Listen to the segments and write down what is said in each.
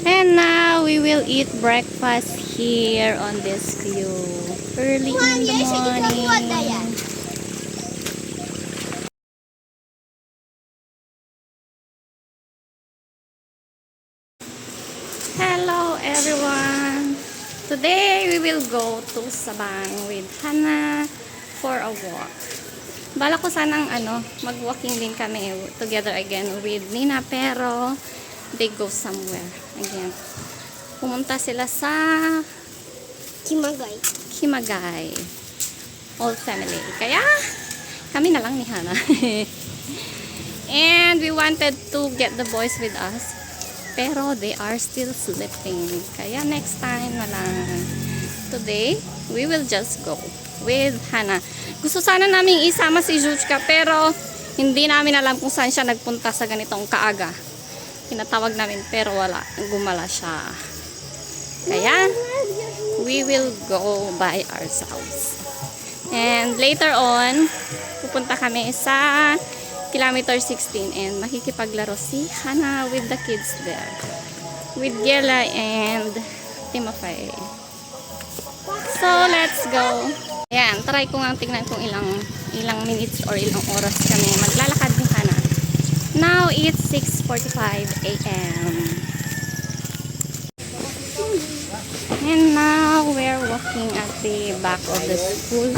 And now we will eat breakfast here on this view. Early in the morning. Hello everyone! Today we will go to Sabang with Hannah for a walk. Bala ko sanang mag-walking din kami together again with Nina, pero they go somewhere again. Pumunta sila sa Kimagay. All family. Kaya kami na lang ni Hannah. And we wanted to get the boys with us, pero they are still sleeping. Kaya next time na lang. Today, we will just go with Hannah. Gusto sana namin isama si Juchka, pero hindi namin alam kung saan siya nagpunta sa ganitong kaaga. Pinatawag namin, pero wala. Gumala siya. Kaya, we will go by ourselves. And later on, pupunta kami sa kilometer 16 and makikipaglaro si Hannah with the kids there. With Gela and Timofey. So, let's go. Ayan, try ko nga tingnan kung ilang minutes or ilang oras kami maglalakad ni Hannah. Now, it's 6:45 a.m. And now, we're walking at the back of the school.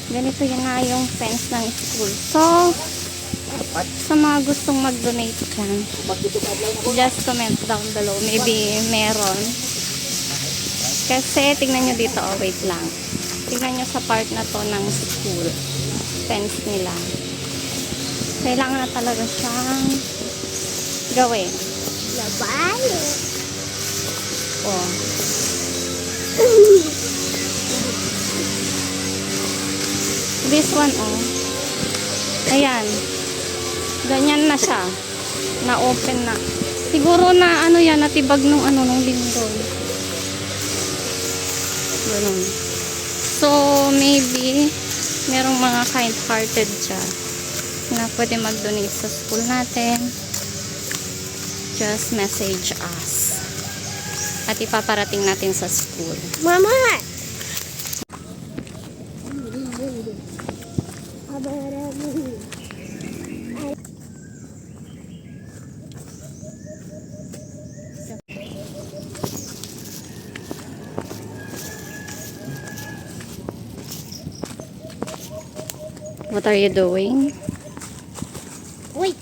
Ganito yun na yung fence ng school. So, sa mga gustong mag-donate dyan, just comment down below. Maybe meron. Kasi, tingnan nyo dito. Oh, wait lang. Tingnan nyo sa part na to ng school. Fence nila. Kailangan na talaga siyang gawin. Labalo. Oh. This one, oh. Ayan. Ganyan na siya. Na-open na. Siguro na, natibag nung lindol. Ganun. So, maybe, merong mga kind-hearted siya na pwede mag-donate sa school natin. Just message us. At ipaparating natin sa school. Mama! What are you doing? Wait.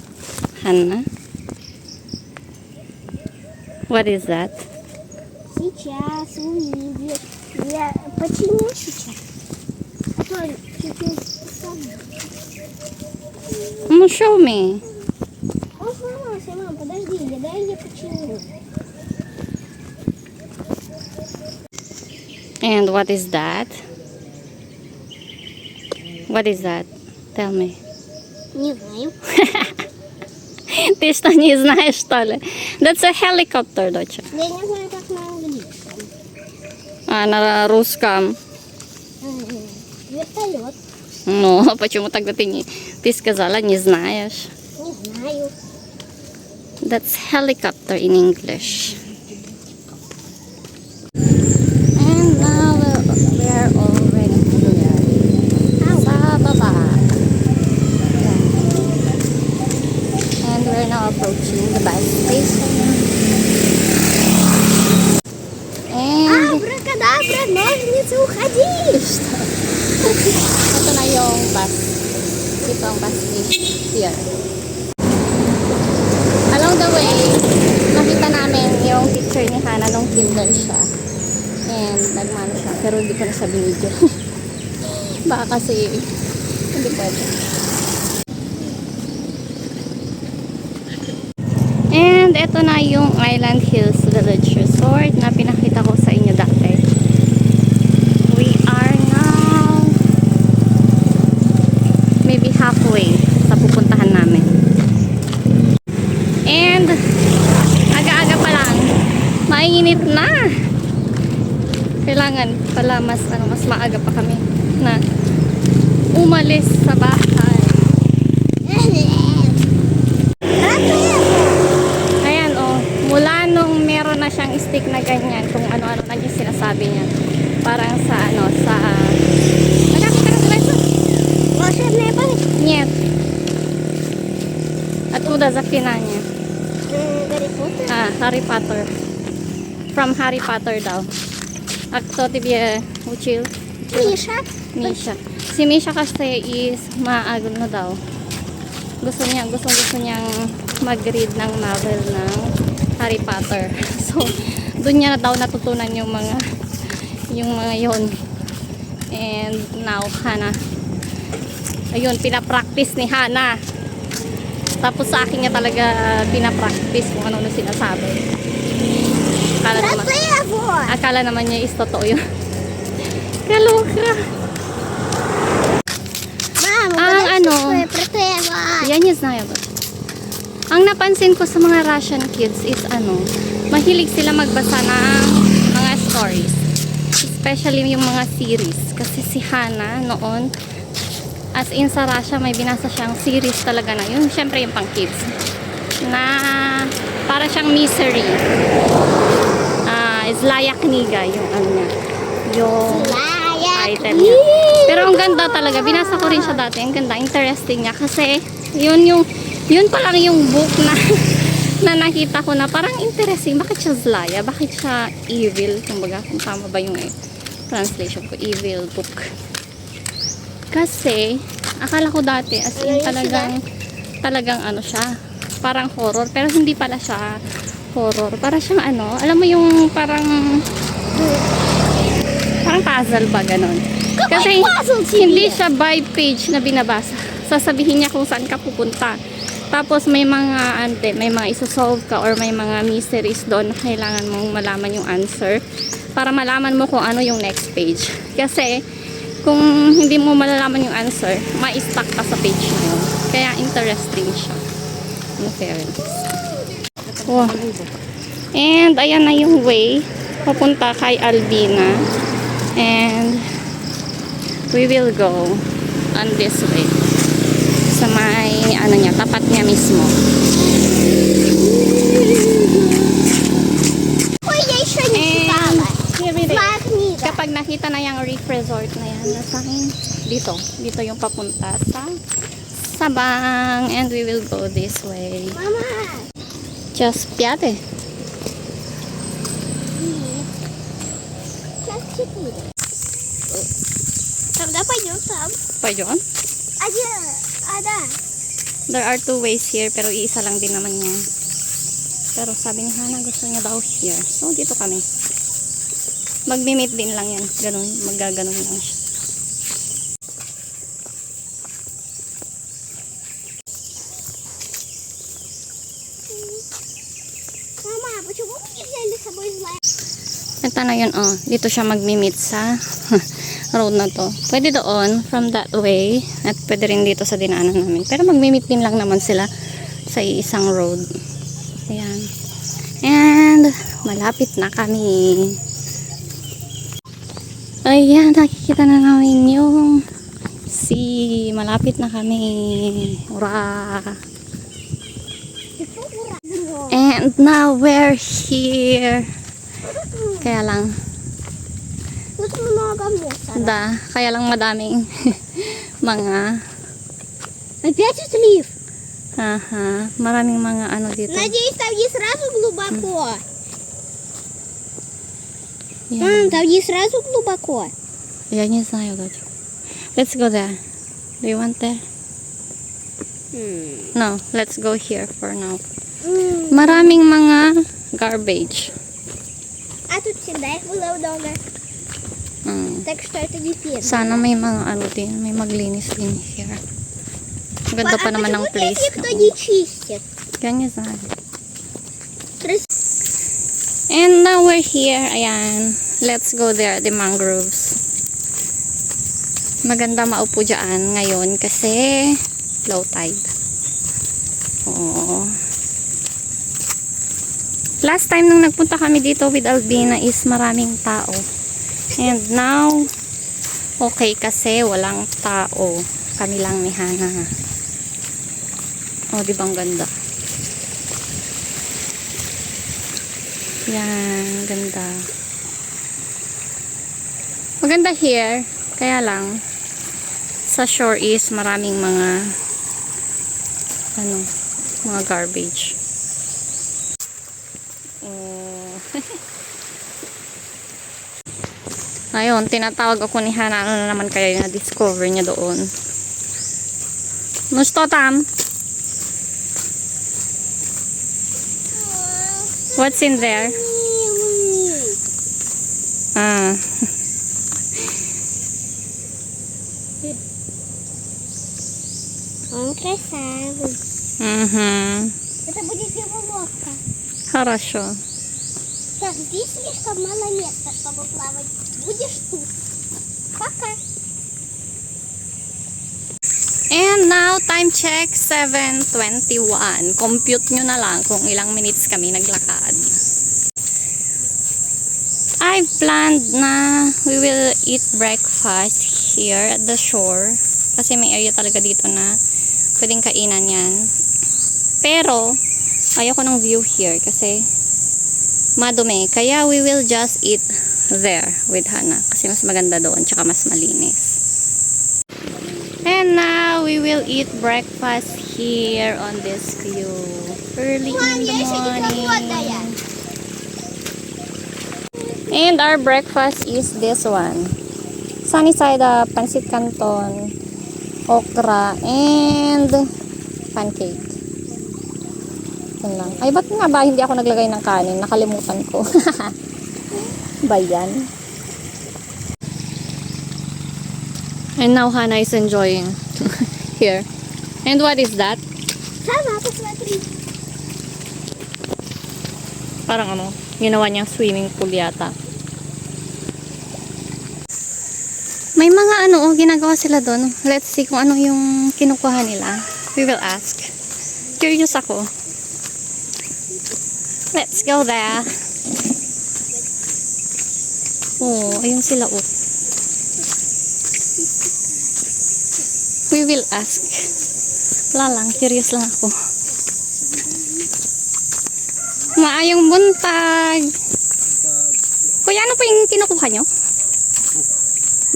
Hannah? What is that? Сейчас увидишь. Я починю сейчас. А то чуть-чуть сломал. Ну, show me. Он сломался, мам, подожди, я починю. And what is that? What is that? Tell me. Не знаю. Ты что, не знаешь, что ли? That's a helicopter, доча. Я не знаю, как на английском. А, на русском. Вертолет. Ну, почему тогда ты сказала, не знаешь? Не знаю. That's helicopter in English. And now we're already here. Sa baba. And we're now approaching the bus station. And Абракадабра, ножницы, уходи! ito na yung bus. Ito ang bus station here. Along the way, nakita namin yung picture ni Hannah nung kinder siya. And nagmano siya. Pero hindi ko na sa video. Baka kasi hindi pwede. And ito na yung Island Hills Village Resort na pinakita ko sa inyo dati. We are now maybe halfway sa pupuntahan namin. And aga-aga pa lang, mainit na. Kailangan pala mas maaga pa kami na umalis sa bahay. Ayan, oh, mula nung meron na siyang stick na ganyan, kung ano-ano na yung sinasabi niya. Parang sa ano, sa... Nagkakita ka sa beso? Волшебная палочка? Нет. Откуда заклинание? Гарри Поттер? Harry Potter. From Harry Potter daw. А кто тебе учил? Миша. Misha. Si Misha kasi is maagno daw. Gusto niyang mag-read ng novel ng Harry Potter. So, doon niya daw natutunan yung mga yon. And now, Hana. Ayun, pinapractice ni Hana. Tapos sa akin niya talaga pinapractice kung ano sinasabi. Akala naman niya is totoo yun. Kaloka. Ang ano, я не знаю. Ang napansin ko sa mga Russian kids is ano, mahilig sila magbasa ng mga stories. Especially yung mga series. Kasi si Hana noon, as in sa Russia, may binasa siyang series talaga na yun. Siyempre yung pang kids. Na para siyang misery. Zlaya Kniga yung ano niya. Yung title niya. Pero ang ganda talaga. Binasa ko rin siya dati. Ang ganda. Interesting niya. Kasi yun pa lang yung book na na nakita ko na parang interesting. Bakit siya Zlaya? Bakit siya evil? Kumbaga, kung tama ba yung translation ko. Evil book. Kasi, akala ko dati, as in talagang ano siya, parang horror, pero hindi pala siya horror. Para siyang ano, alam mo yung parang puzzle ba, ganon. Kasi, hindi siya by page na binabasa. Sasabihin niya kung saan ka pupunta. Tapos, may mga isosolve ka or may mga mysteries doon na kailangan mong malaman yung answer para malaman mo kung ano yung next page. Kasi, kung hindi mo malalaman yung answer, ma-stuck ka sa page na yun. Kaya interesting siya. In fairness. Wow. And ayan na yung way papunta kay Albina. And we will go on this way. Sa may ano niya, tapat niya mismo. Kapag nakita na yung reef resort na yan, nasa akin, dito yung papunta sa Sabang, and we will go this way. Mama. Just 5. Сейчас 4. Когда пойдем там? Pwede yun? Да. There are 2 ways here, pero iisa lang din naman yan. Pero sabi ni Hana, gusto niya daw here. So, dito kami. Magmi-meet din lang yan. Ganun, magaganon lang siya. Мама, почему мы не взяли с собой злая? Ito na yun, oh. Dito siya magmi-meet sa road na to. Pwede doon, from that way. At pwede rin dito sa dinaanan namin. Pero magmi-meet din lang naman sila sa isang road. Ayan. And, malapit na kami. Ayan, nakikita na namin yung malapit na kami. Hurrah! And now we're here. Kaya lang, Тут много мусора. kaya lang madaming mga, Опять отлив? maraming mga ano dito. Надеюсь, там не сразу глубоко. Yan. Там не сразу глубоко. Я не знаю, дочь. Let's go there. Do you want there? No, let's go here for now. Maraming mga garbage. А тут всегда их было много. Так что это не первое. Sana may mga ano din, may maglinis din here. Ganda pa naman ng place. Никто не чистит. Я не знаю. And now we're here. Ayan. Let's go there, the mangroves. Maganda maupo dyan ngayon kasi low tide. Oo. Last time nung nagpunta kami dito with Albina is maraming tao. And now, okay kasi walang tao. Kami lang ni Hana. Oh, di ba ang ganda? Yan, ganda. Maganda here. Kaya lang, sa shore is maraming mga mga garbage. Ayun, tinatawag ako ni Hana. Ano na naman kaya yung na-discover niya doon? Nusto tam? What's in there? Ah. Он красавый. Это будет его лодка. Хорошо. Так, здесь слишком мало места, чтобы плавать. Будешь тут. Пока. And now, time check, 7:21. Compute nyo na lang kung ilang minutes kami naglakad. I planned na we will eat breakfast here at the shore. Kasi may area talaga dito na pwedeng kainan yan. Pero, ayoko ng view here kasi madumi. Kaya we will just eat there with Hana. Kasi mas maganda doon, tsaka mas malinis. And now, we will eat breakfast here on this view. Early in the morning. And our breakfast is this one. Sunny side up, pancit canton, okra, and pancake. Yun lang. Ay, ba't nga ba hindi ako naglagay ng kanin? Nakalimutan ko. Bayan. And now Hana is enjoying here. And what is that? Sama, посмотри. Parang ano, ginawa niyang swimming pool yata. May mga ginagawa sila doon. Let's see kung ano yung kinukuha nila. We will ask. Curious ako. Let's go there. Oh, ayun sila We will ask. Wala lang, curious lang ako. Maayong buntag. Kuya, ano pa yung kinukuha nyo?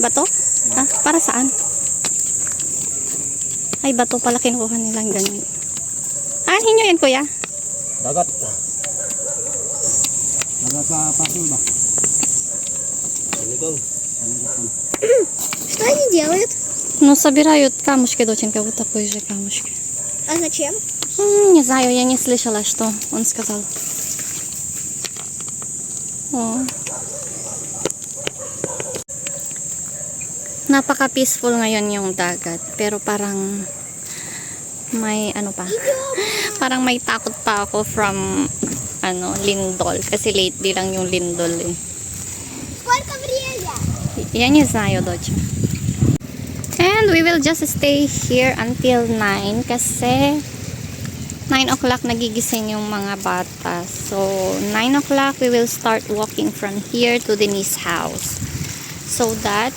Bato? Ah, para saan? Ay, bato pala kinukuha nilang ganyan. Aanhin nyo yan, kuya? Dagat. Dagat sa pasul ba? Что они делают? Ну, собирают камушки, доченька, вот такой же камушки. А зачем? Не знаю, я не слышала, что он сказал. О. Napaka-peaceful ngayon yung dagat. Pero parang may parang may takot pa ako from lindol. Kasi lately lang yung lindol eh. Сколько время? Я не знаю, дочь. And we will just stay here until 9 kasi 9 o'clock nagigising yung mga bata. So, 9 o'clock we will start walking from here to Denise's house. So that,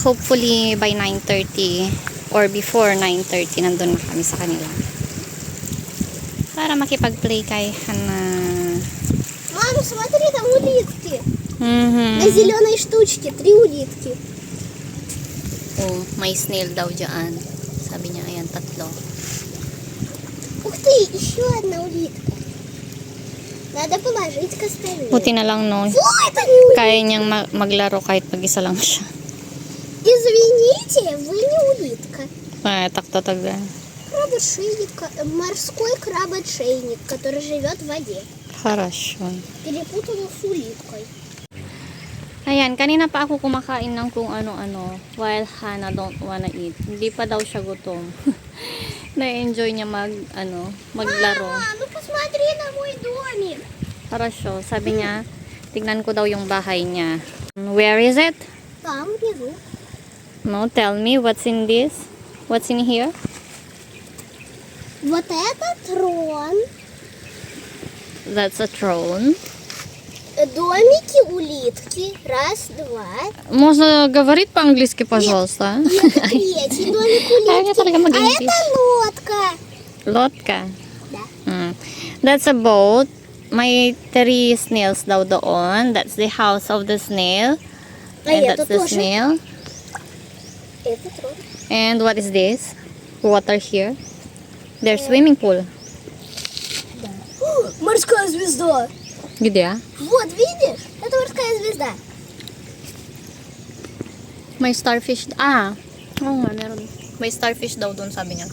hopefully by 9:30 or before 9:30 nandun na kami sa kanila. Para makipag-play kay Hana. Мама, смотри, там улитки. На зеленой штучке 3 улитки. Oh, may snail daw dyan. Sabi niya, ayan, 3. Ух ты, еще одна улитка. Надо положить к остальным. Buti na lang, no. О, это не улитка. Kaya niyang maglaro kahit mag-isa lang siya. Извините, вы не улитка. Ay, tak-tatag. Краб-отшейник, морской краб-отшейник, который живет в воде. Хорошо. Перепутала с улиткой. Ayan, kanina pa ako kumakain ng kung ano-ano while Hana don't wanna eat. Hindi pa daw siya gutom. Na-enjoy niya maglaro. Мама, ну посмотри на мой домик. Хорошо. Sabi niya, tignan ko daw yung bahay niya. Where is it? Там внизу. No, tell me what's in this? What's in here? Вот это трон. That's a throne. Домики, улитки. Раз, два. Можно говорить по-английски, пожалуйста? И это третий домик Ay, улитки. talaga А mag-English. это лодка. Лодка. Да. That's a boat. may 3 snails daw doon. That's the house of the snail. А And это that's the тоже. snail. Это тоже. And what is this? Water here. There's swimming pool. Да. О, морская звезда. Где? Вот, видишь? Это морская звезда. May starfish. Oo nga, meron. May starfish daw doon, sabi niya.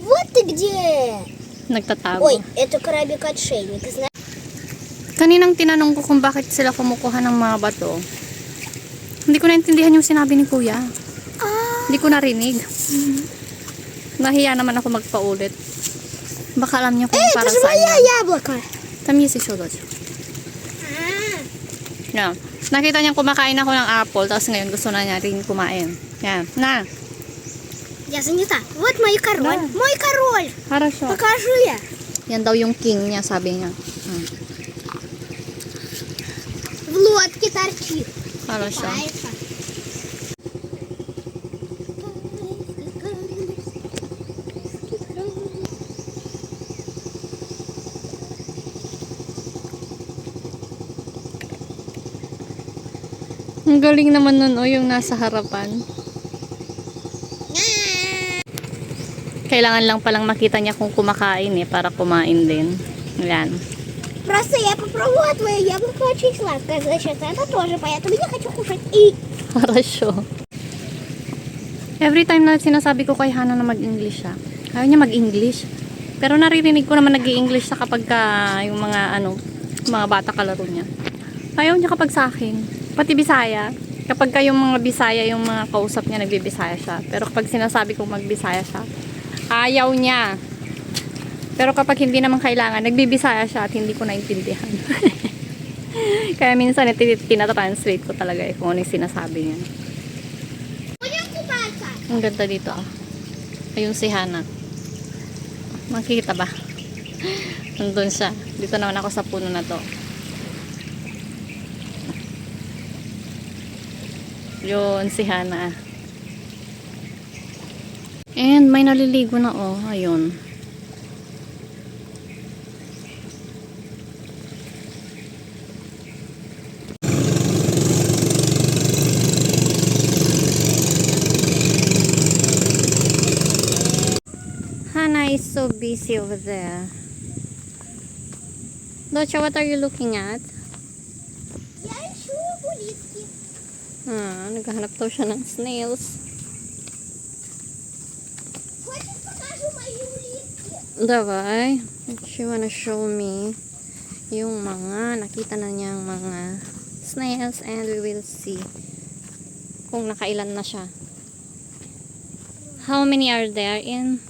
Вот ты где. Nagtatago. Ой, это крабик-отшельник. Знаешь? Kaninang tinanong ko kung bakit sila kumukuha ng mga bato. Hindi ko naintindihan yung sinabi ni Kuya. Hindi ko narinig. Nahiya naman ako magpaulit. Baka alam niyo kung Это para же saan мое yan. яблоко. Tam есть еще дочь. Yeah. Nakita niya kumakain ako ng apple, tapos ngayon gusto na niya rin kumain. Yan. Na. Я занята. Вот мой король. Да. Мой король. Хорошо. Покажу я. Yan daw yung king niya, sabi niya. В лодке торчит. Хорошо. Купается. Ang galing naman nun, yung nasa harapan. Kailangan lang palang makita niya kung kumakain para kumain din. Yan. Просто я попробовала твое яблоко очень сладкое. Значит, это тоже, поэтому я хочу кушать. И Хорошо. Every time na sinasabi ko kay Hana na mag-English siya, ayaw niya mag-English. Pero naririnig ko naman nag-i-English siya kapag yung mga mga bata kalaro niya. Ayaw niya kapag sa akin. Pati Bisaya. Kapag yung mga Bisaya, yung mga kausap niya, nagbibisaya siya. Pero kapag sinasabi kong magbisaya siya, ayaw niya. Pero kapag hindi naman kailangan, nagbibisaya siya at hindi ko naintindihan. Kaya minsan tinatranslate ko talaga kung ano yung sinasabi niya. будем купаться. Ang ganda dito Ayun si Hana. Makikita ba? Nandun siya. Dito naman ako sa puno na to. Yun si Hana. And may naliligo na ayun. Hana is so busy over there. Docha, what are you looking at? Я ищу улитки. Naghahanap daw siya ng snails. Хочешь, покажу мои улитки? Давай. She wanna show me yung mga nakita na niyang mga snails and we will see kung nakailan na siya. How many are there in?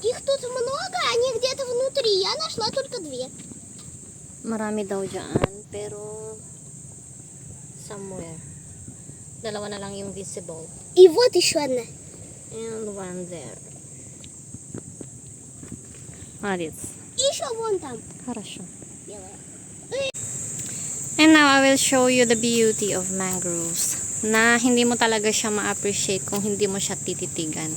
Их тут много, они где-то внутри. Я нашла только 2. Marami daw dyan, pero somewhere. Dalawa na lang yung visible. И вот еще одна. And one there. This. И еще вон там. Хорошо. Белая. And now I will show you the beauty of mangroves. Na hindi mo talaga siya ma-appreciate kung hindi mo siya tititigan.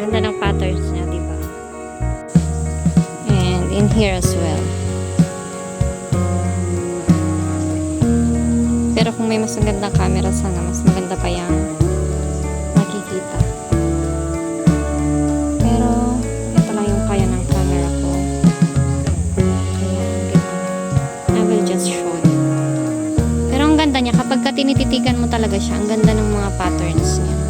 Ganda ng patterns niya, di ba? And in here as well. Pero kung may mas magandang camera, sana mas maganda pa yung makikita. Pero ito lang yung kaya ng camera ko. Kaya I will just show you. Pero ang ganda niya, kapag tinititigan mo talaga siya, ang ganda ng mga patterns niya.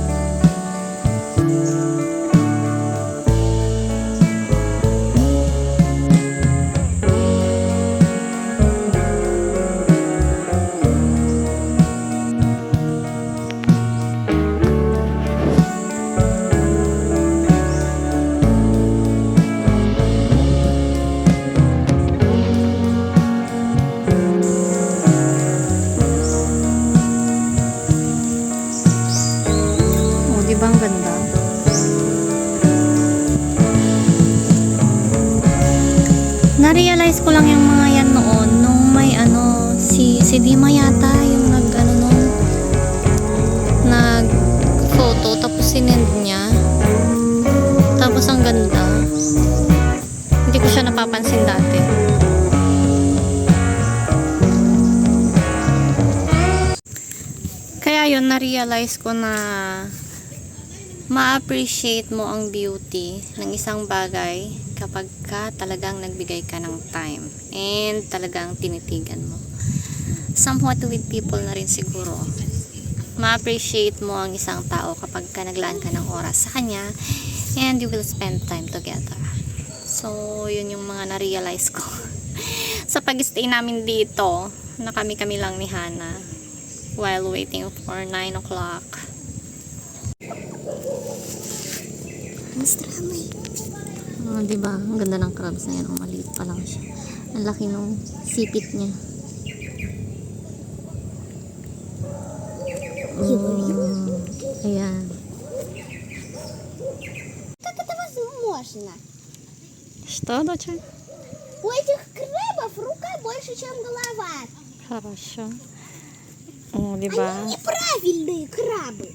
Si Dima yata yung nag-ano nun, nag-photo, tapos sinend niya. Tapos ang ganda. Hindi ko siya napapansin dati. Kaya yun, na-realize ko na ma-appreciate mo ang beauty ng isang bagay kapag ka talagang nagbigay ka ng time and talagang tinitigan mo. Somewhat with people na rin siguro. Ma-appreciate mo ang isang tao kapag ka naglaan ka ng oras sa kanya and you will spend time together. So, yun yung mga na-realize ko sa pag-stay namin dito na kami-kami lang ni Hana while waiting for 9 o'clock. Diba? Ang ganda ng crabs na yan. Ang maliit pa lang siya. Ang laki nung sipit niya. Ayan. Как это возможно? Что, доча? У этих крабов рука больше, чем голова. Хорошо. Oh, diba? Они неправильные крабы.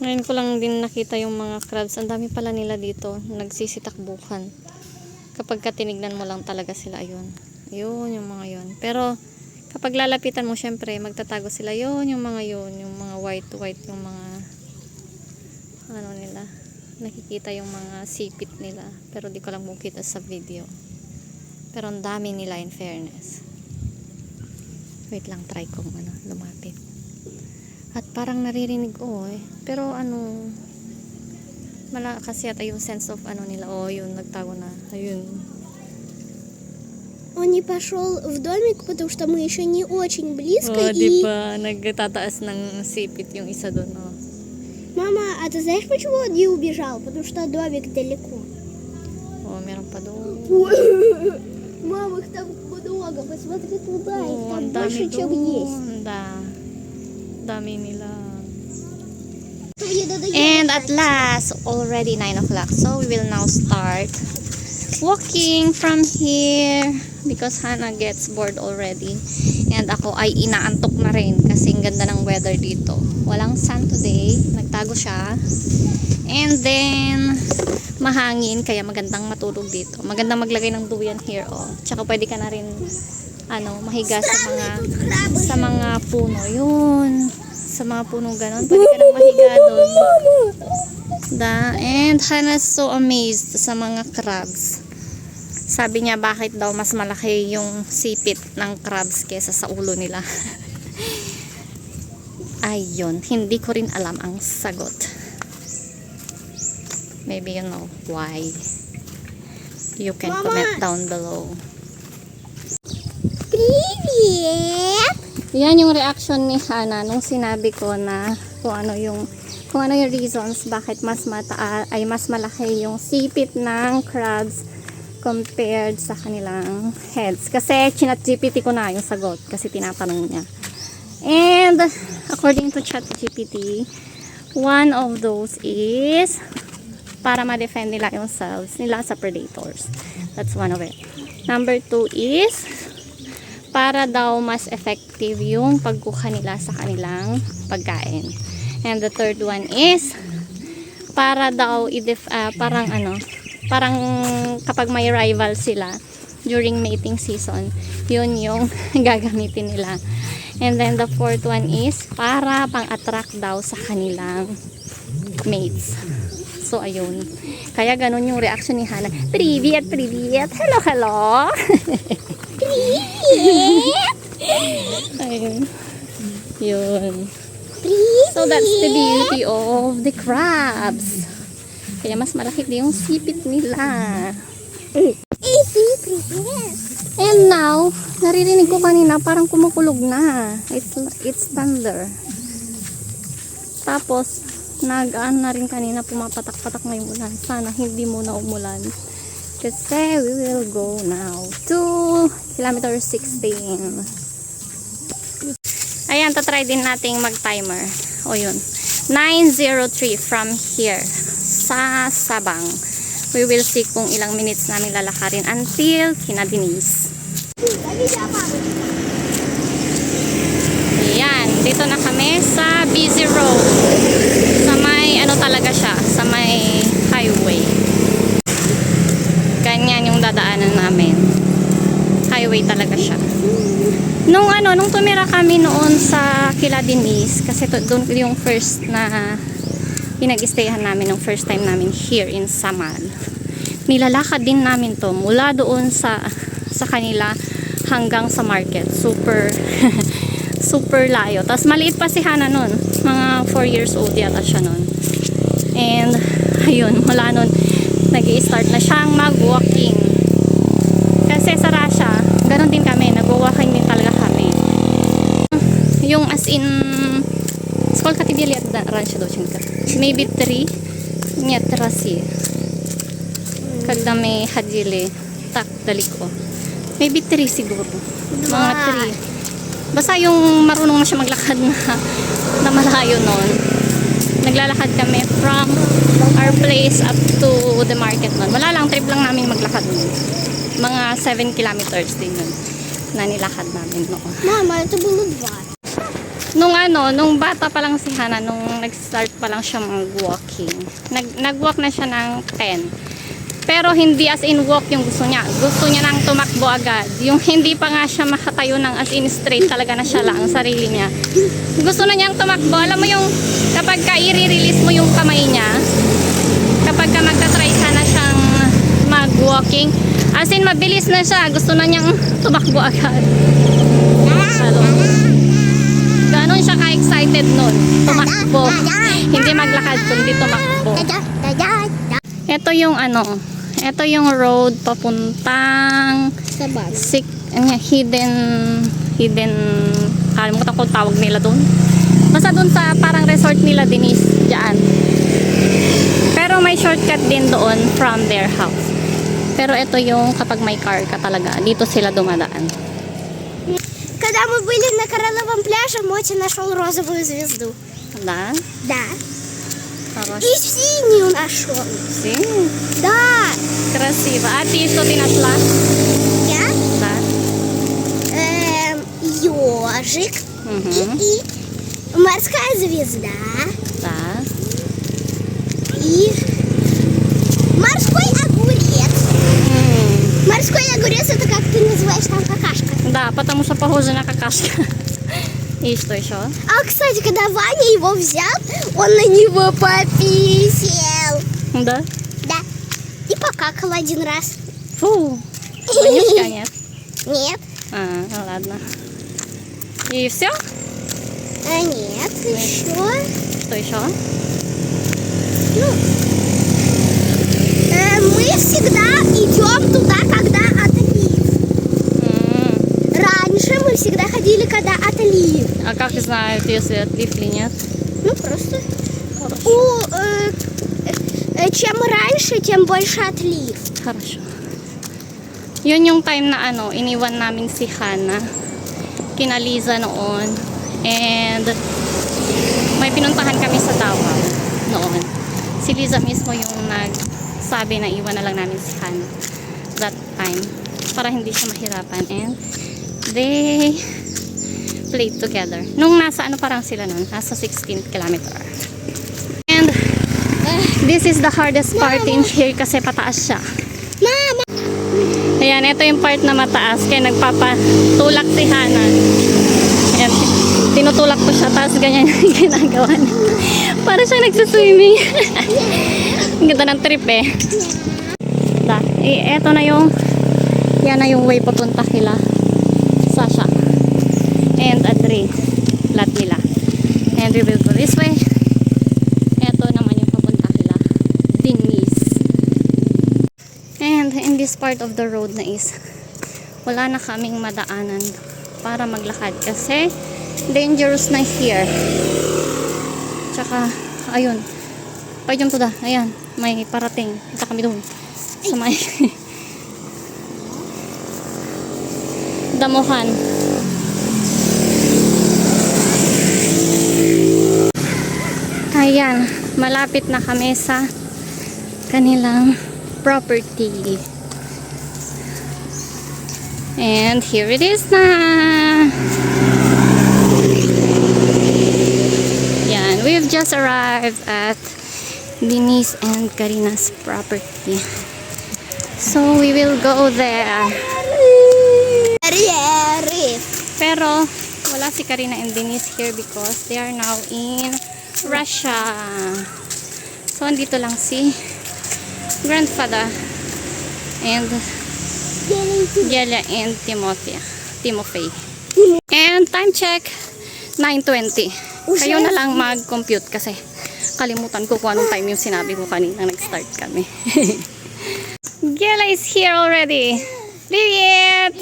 Ngayon ko lang din nakita yung mga crabs. Ang dami pala nila dito. Nagsisitakbukan. Kapag ka tinignan mo lang talaga sila, ayun. Ayun, yung mga yun. Pero, kapag lalapitan mo, syempre, magtatago sila. Yun, yung mga yun. Yung mga white, yung mga ano nila. Nakikita yung mga sipit nila. Pero di ko lang makita sa video. Pero ang dami nila in fairness. Wait lang, try kong lumapit. At parang naririnig ko pero malakas yata yung sense of nila. Yun, nagtago na. Ayun. Он не пошел в домик, потому что мы еще не очень близко. Diba? Nagtataas ng sipit yung isa doon. Мама, а ты знаешь, почему он не убежал? Потому что домик далеко. Meron pa doon. Мама, их там много. Посмотри туда, их там Ang больше, dami чем есть. doon. Dami nila. Мне надоело. And at last, already 9 o'clock. So, we will now start walking from here because Hana gets bored already. And ako ay inaantok na rin kasi ang ganda ng weather dito. Walang sun today. Nagtago siya. And then, mahangin kaya magandang matulog dito. Magandang maglagay ng duyan here. Tsaka pwede ka na rin mahiga sa mga puno. Yun. Sa mga puno ganon. Pwede ka nang mahiga doon. And Hana's so amazed sa mga crabs. Sabi niya bakit daw mas malaki yung sipit ng crabs kesa sa ulo nila. Ayun. Hindi ko rin alam ang sagot. Maybe you know why. You can comment down below. Привет! Yan yung reaction ni Hana nung sinabi ko na kung ano yung reasons bakit mas malaki yung sipit ng crabs compared sa kanilang heads. Kasi chinat GPT ko na yung sagot kasi tinatanong niya. And according to ChatGPT, one of those is para ma-defend nila yung selves nila sa predators. That's one of it. Number 2 is para daw mas effective yung pagkuha nila sa kanilang pagkain. And the third one is para daw parang kapag may rival sila during mating season, yun yung gagamitin nila. And then the fourth one is para pang-attract daw sa kanilang mates. So ayun. Kaya ganun yung reaction ni Hana. Привет, привет. Hello, hello. Ayun. Yun. So that's the beauty of the crabs. Kaya mas malaki din yung sipit nila. And now, naririnig ko kanina parang kumukulog na. It's thunder. Tapos, na rin kanina pumapatak-patak na yung ulan. Sana hindi muna umulan. Kasi we will go now to kilometer 16. Ayan, tatry din nating mag-timer. O yun. 9:03 from here sa Sabang. We will see kung ilang minutes namin lalakarin until kina Denise. Nandito na kami sa busy road. Sa may, ano talaga siya, sa may highway. Ganyan yung dadaanan namin. Highway talaga siya. Nung tumira kami noon sa Kila Denise, kasi doon yung first na pinag-stayhan namin, yung first time namin here in Samal. Nilalakad din namin to mula doon sa kanila hanggang sa market. Super super layo. Tapos maliit pa si Hana nun. Mga 4 years old yata siya nun. And ayun, mula nun nag-i-start na siyang mag-walking. Kasi sa Russia, ganun din kami. Nag-walking din talaga kami. Yung as in сколько тебе лет раньше, доченька? Maybe 3? Нет, Россия. Когда мы ходили так далеко. Maybe 3 siguro. Mga 3. Basta yung marunong na siya maglakad na malayo noon. Naglalakad kami from our place up to the market noon. Wala lang, trip lang namin maglakad noon. Mga 7 kilometers din yun na nilakad namin noon. Mama, это было 2. Nung bata pa lang si Hana, nung nag-start pa lang siya mag-walking. Nag-walk na siya ng 10. Pero hindi as in walk yung gusto niya. Gusto niya nang tumakbo agad. Yung hindi pa nga siya makatayo ng as in straight talaga na siya lang ang sarili niya. Gusto na niyang tumakbo. Alam mo yung kapag ka i-release mo yung kamay niya, kapag ka magta-try sana siyang mag-walking, as in mabilis na siya. Gusto na niyang tumakbo agad. Ganon siya ka-excited nun. Tumakbo. Hindi maglakad kundi tumakbo. Ito yung ito yung road papuntang Sabag. hidden kalimutan ko tawag nila doon. Basta doon sa parang resort nila Denise diyan. Pero may shortcut din doon from their house. Pero ito yung kapag may car ka talaga, dito sila dumadaan. Когда мы были на Коралловом пляже, Мотя нашел розовую звезду. Да? Да. Хорошо. И синюю нашел. Sí. Да. Красиво. А ты что ты нашла? Я? Да. Ежик. Угу. И морская звезда. Да. И морской огурец. Морской огурец это как ты называешь там какашка. Да, потому что похоже на какашка. И что еще? А, кстати, когда Ваня его взял, он на него пописал. Да? Да. И покакал один раз. Фу. Вонючка нет. Нет. Ну ладно. И все? Нет, еще. Что еще? Мы всегда идем туда, когда отлив. Раньше мы всегда ходили, когда отлив. А как знают, если отлив или нет? Ну, просто. Чем раньше, тем больше отлив. Хорошо. Yun yung time na iniwan namin si Hana. Kina Liza noon. And may pinuntahan kami sa Davao noon. Si Liza mismo yung nagsabi na iwan na lang namin si Hana that time para hindi siya mahirapan. And they played together. Nung nasa parang sila nun, nasa 16th kilometer. And this is the hardest part in here kasi pataas siya. Mama! Ayan, ito yung part na mataas kaya nagpapatulak si Hana. Ayan, tinutulak ko siya tapos ganyan yung ginagawa niya. Para siya nagsiswimming. Ang ganda ng trip eh. Eto na yung yan na yung way papunta kila Sasha and Adri. Lahat nila. And we will go this way. Eto naman yung papunta kila Denise. And in this part of the road na is wala na kaming madaanan para maglakad kasi dangerous na here. Tsaka ayun, pwede to da. Ayan, may parating. Punta kami doon sa may damuhan. Ayan, malapit na kami sa kanilang property. And here it is na. just arrived at Denise and Karina's property. So we will go there. Pero wala si Karina and Denise here because they are now in Russia. So andito lang si grandfather and Gelia and Timofey. And time check 9:20. Kayo na lang mag-compute kasi kalimutan ko kung anong time yung sinabi ko kanina nag-start kami. Gela is here already. Liviet!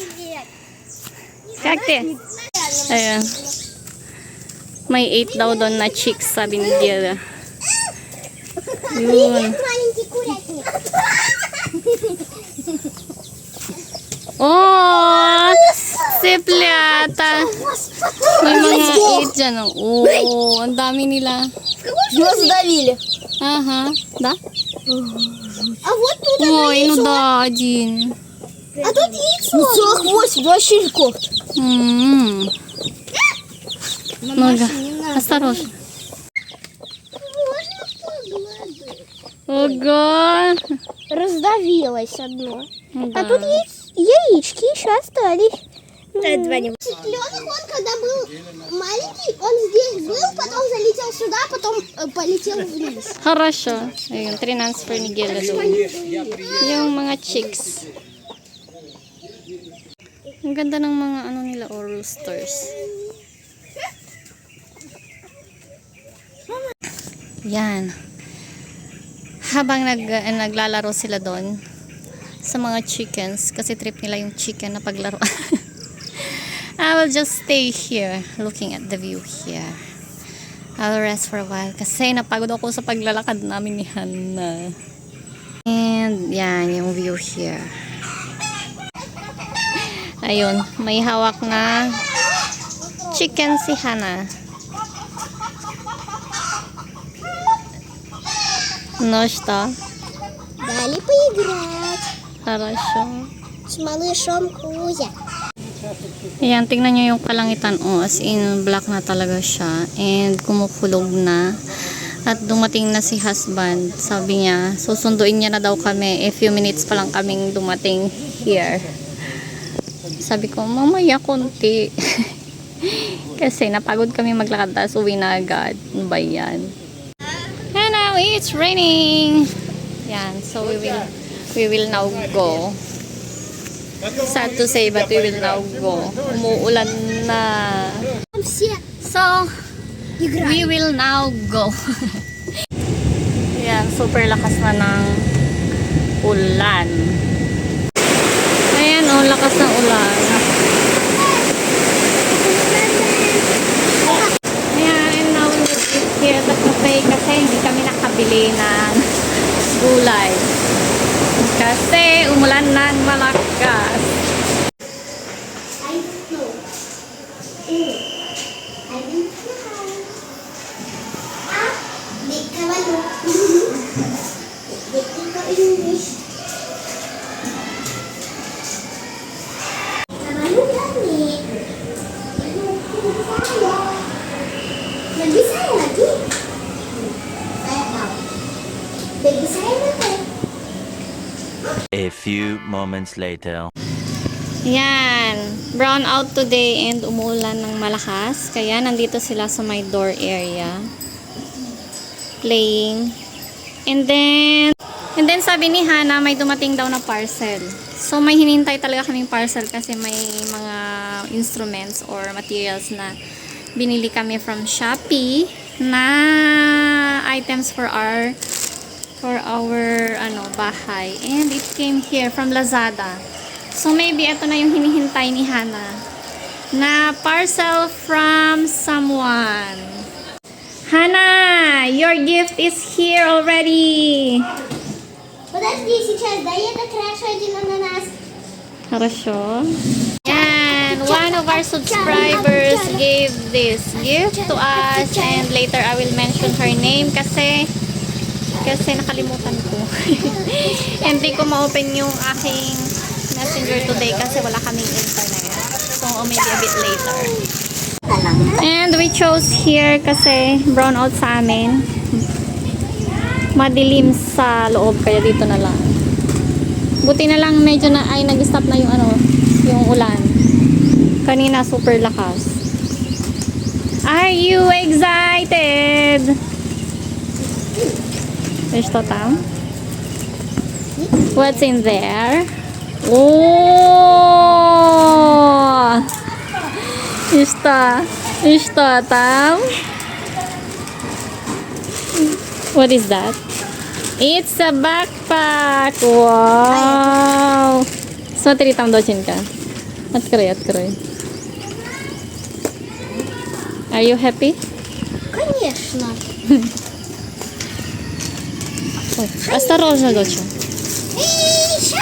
Kakte. Ayan. May 8 daw doon na chicks, sabi ni Gela. Yun. Oh! Siplята! May mga 8 dyan. Oh, ang dami nila. Его задавили. Ага, да? А вот тут Ой, ну да, один. А тут яйцо. Ну целых 8, 2 щельков. Много. Осторожно. Ого! Раздавилось одно. Да. А тут яички еще остались. Цыпленок, он когда был маленький, он здесь был, потом залетел сюда, потом полетел вниз. Хорошо. Ayun, transfer ni Gela doon. Yung mga chicks. Ang ganda ng mga ano nila, or roosters. Yan. Habang naglalaro sila doon sa mga chickens, kasi trip nila yung chicken na paglaro. I will just stay here looking at the view here. I'll rest for a while kasi napagod ako sa paglalakad namin ni Hannah. And yan yung view here. Ayun, may hawak na chicken si Hannah. Ну что? Дали поиграть Хорошо. с малышом Кузя. Ayan, tingnan nyo yung kalangitan. Oh, as in, black na talaga siya. And kumukulog na. At dumating na si husband. Sabi niya, susunduin niya na daw kami. A few minutes pa lang kaming dumating here. Sabi ko, mamaya konti. Kasi napagod kami maglakad. Tapos uwi na agad. Ano ba yan? And now it's raining. Yan, so we will now go. Sad to say, but we will now go. Umuulan na. Все So, we will now go. Yan, super lakas na ng ulan. Ayan, oh, lakas ng ulan. Ayan, and now we will eat here at the cafe kasi hindi kami nakabili ng gulay. Kasi umulan ng malakas. A few moments later. Yan, brown out today and umuulan ng malakas. Kaya nandito sila sa my door area. Playing. And then sabi ni Hannah, may dumating daw na parcel. So may hinintay talaga kaming parcel kasi may mga instruments or materials na binili kami from Shopee na items for our bahay. And it came here from Lazada. So maybe ito na yung hinihintay ni Hannah na parcel from someone. Hannah, your gift is here already. Подожди, сейчас доедет хорошо один ананас. Хорошо. And one of our subscribers gave this gift to us, and later I will mention her name kasi nakalimutan ko. Hindi ko ma-open yung aking messenger today kasi wala kaming internet. So maybe a bit later. And we chose here kasi brown out sa amin. Madilim sa loob kaya dito na lang. Buti na lang medyo na ay nag-stop na yung yung ulan. Kanina super lakas. Are you excited? Что там? What's in there? Oh! Что там? What is that? It's a backpack! Wow! Смотри, там доченька. Открой. Are you happy? Конечно. Ой, осторожно, доча. Еще!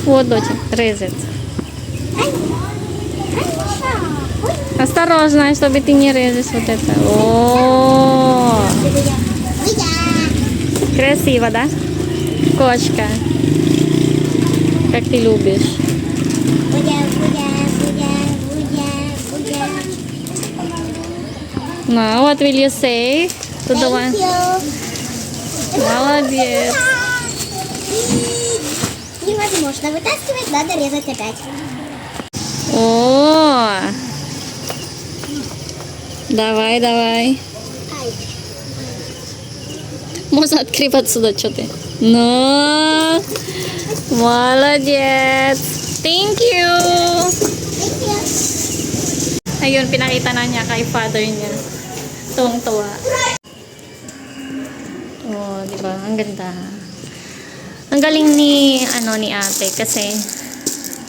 Вот, доча, резет. Осторожно, чтобы ты не резешь вот это. О, красиво, да? Кошка. Как ты любишь. Now, what will you say to the one? Молодец. Невозможно вытаскивать, надо резать опять. О, давай. Ай. Можно открыть отсюда, что ты? Ну, молодец. Thank you. Ayun, pinakita na niya kay father niya. Tuwang-tuwa. Oh, di ba? Ang ganda. Ang galing ni ate kasi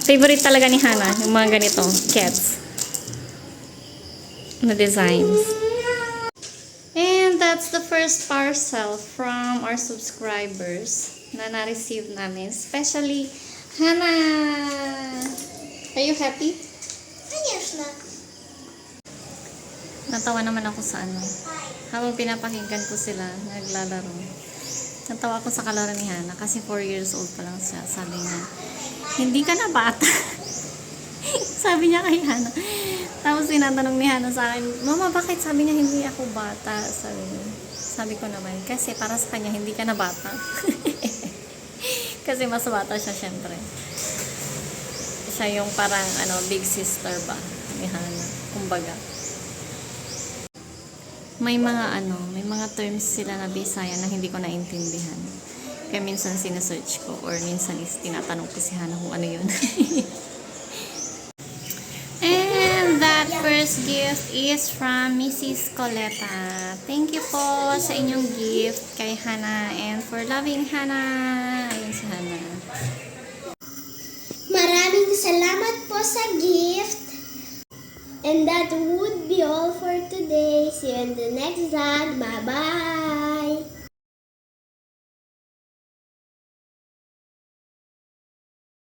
favorite talaga ni Hana yung mga ganito, cats na designs. And that's the first parcel from our subscribers na na-receive namin. Especially Hana. Are you happy? Конечно. Natawa naman ako sa habang pinapakinggan ko sila naglalaro. Natawa ako sa kalaro ni Hana kasi 4 years old pa lang siya. Sabi niya, hindi ka na bata. Sabi niya kay Hana. Tapos tinatanong ni Hana sa akin, Mama, bakit sabi niya hindi ako bata? Sabi ko naman, kasi para sa kanya hindi ka na bata. Kasi mas bata siya syempre. Siya yung parang big sister ba ni Hana, kumbaga. May mga terms sila na Bisaya na hindi ko naintindihan. Kaya minsan sinesearch ko or minsan is tinatanong ko si Hana kung ano yun. And that first gift is from Mrs. Coleta. Thank you po sa inyong gift kay Hana and for loving Hana. Ayun si Hana. Maraming salamat po sa gift. And that would be all for today. See you in the next vlog. Bye-bye.